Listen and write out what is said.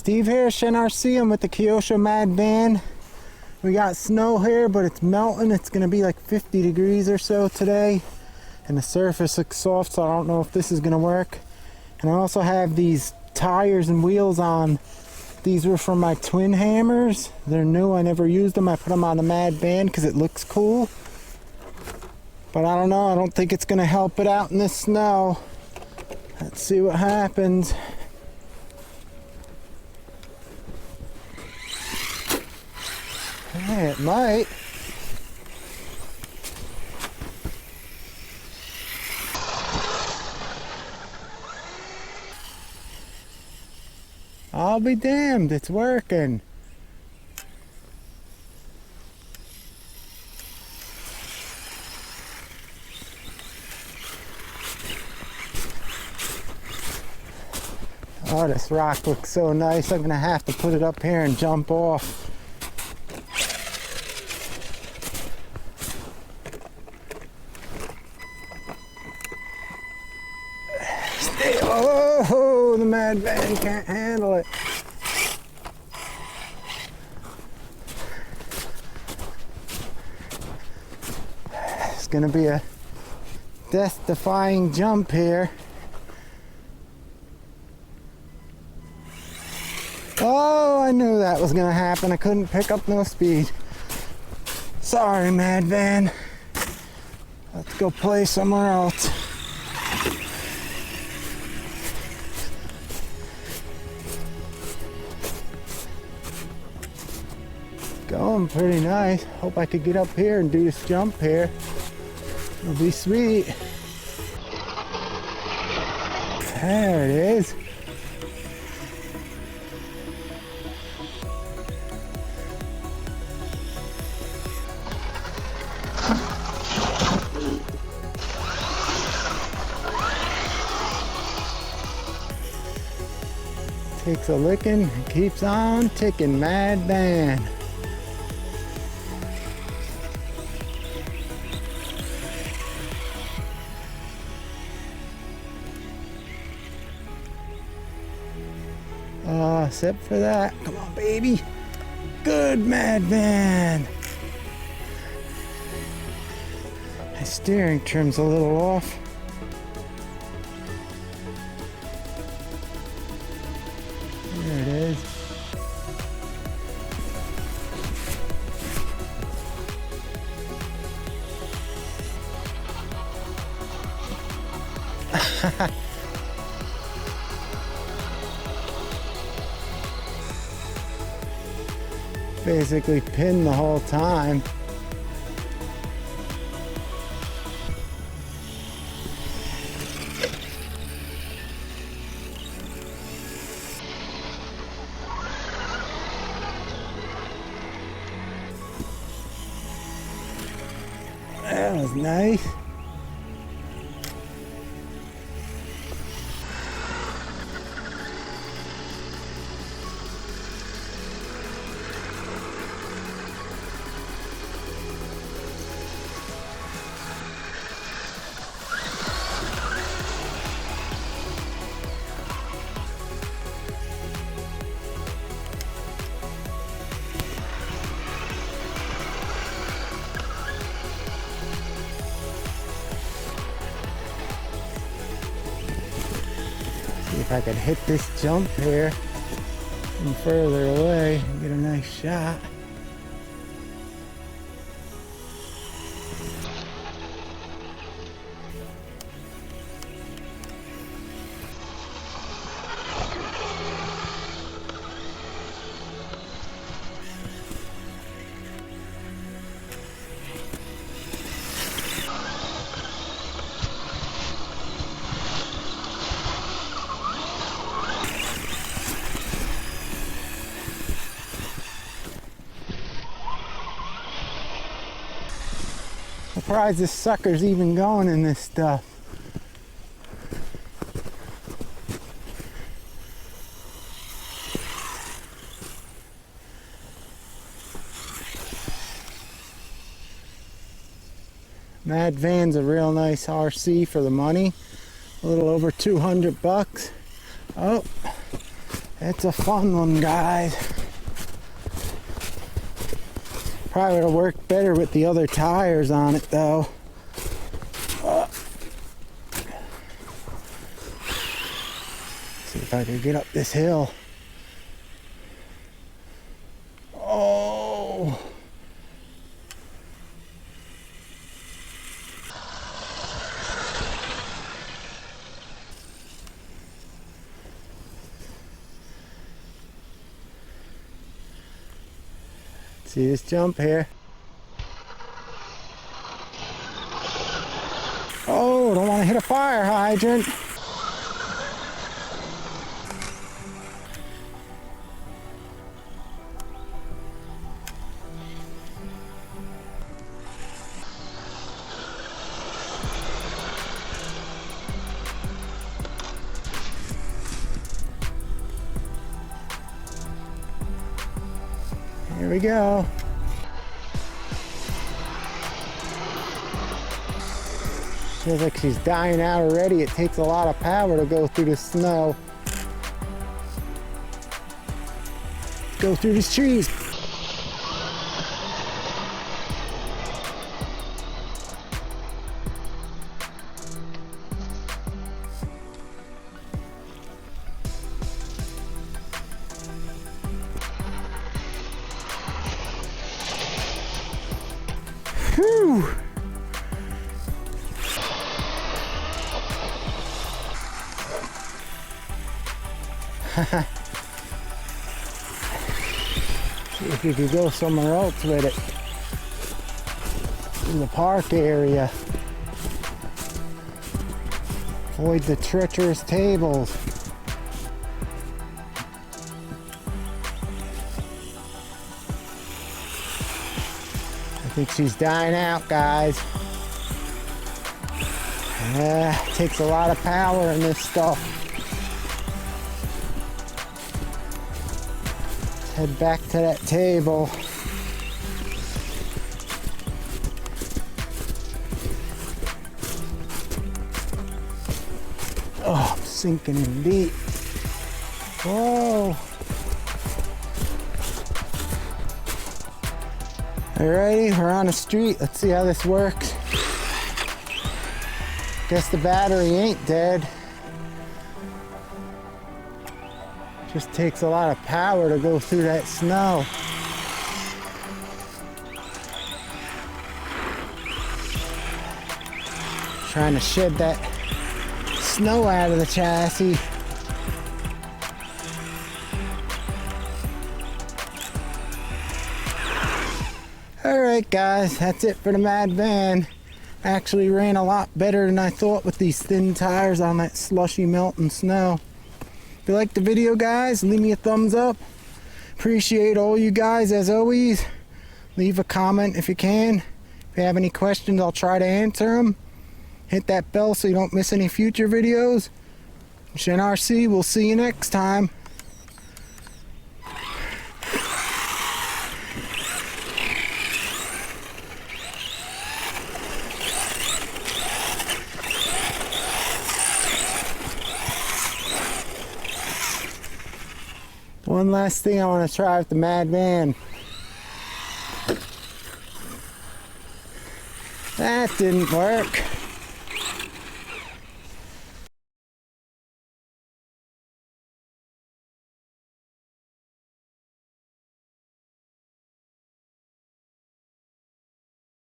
Steve here, RC. I'm with the Kyosho Mad van. We got snow here, but it's melting. It's gonna be like 50 degrees or so today. And the surface looks soft, so I don't know if this is gonna work. And I also have these tires and wheels on. These were from my twin hammers. They're new, I never used them. I put them on the Mad van because it looks cool. But I don't know, I don't think it's gonna help it out in this snow. Let's see what happens. Hey, it might. I'll be damned, it's working. Oh, this rock looks so nice. I'm gonna have to put it up here and jump off. Oh, the Mad van can't handle it. It's gonna be a death-defying jump here. Oh, I knew that was gonna happen. I couldn't pick up no speed. Sorry, Mad van. Let's go play somewhere else. Going pretty nice. Hope I could get up here and do this jump here. It'll be sweet. There it is. Takes a licking, keeps on ticking, Mad van. Except for that. Come on, baby. Good, Mad van. My steering trim's a little off. There it is. Basically pinned the whole time. That was nice. If I could hit this jump here from further away and get a nice shot. Surprised this sucker's even going in this stuff. Mad van's a real nice RC for the money. A little over 200 bucks. Oh, It's a fun one, guys. Probably would have worked better with the other tires on it, though. See if I can get up this hill. Oh! See this jump here? Oh, don't want to hit a fire hydrant. Here we go. Feels like she's dying out already. It takes a lot of power to go through the snow. Go through these trees. Whew. See if you could go somewhere else with it. In the park area. Avoid the treacherous tables. I think she's dying out, guys. Takes a lot of power in this stuff. Let's head back to that table. Oh, I'm sinking in deep. Whoa. Alrighty, we're on the street. Let's see how this works. Guess the battery ain't dead. Just takes a lot of power to go through that snow. Trying to shed that snow out of the chassis. Alright guys, that's it for the Mad Van. Actually ran a lot better than I thought with these thin tires on that slushy melting snow. If you liked the video, guys, leave me a thumbs up. Appreciate all you guys as always. Leave a comment if you can. If you have any questions, I'll try to answer them. Hit that bell so you don't miss any future videos. NRC, we'll see you next time. One last thing I want to try with the Mad Van. That didn't work.